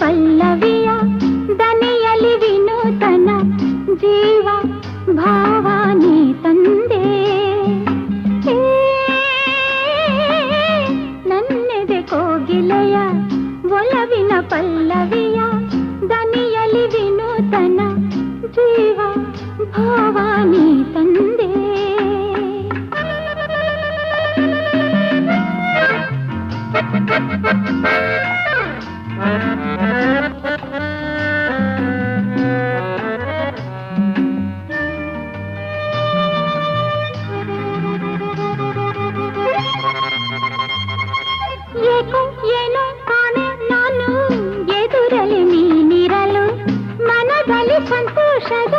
ಪಲ್ಲವಿಯ ದನಿಯಲಿ ವಿನೂತನ ಜೀವ ಭಾವ ನೀ ತಂದೆ ನನ್ನೆದೆ ಕೋಗಿಲೆಯ ಒಲವಿನ ಪಲ್ಲವಿಯ ದನಿಯಲಿ ವಿನೂತನ ಜೀವ ಭಾವ ನೀ ತಂದೆ ಏನೋ ಕಾಣೆ ನಾನು ಎದುರಲಿ ನೀನಿರಲು ಮನದಲ್ಲಿ ಸಂತೋಷದ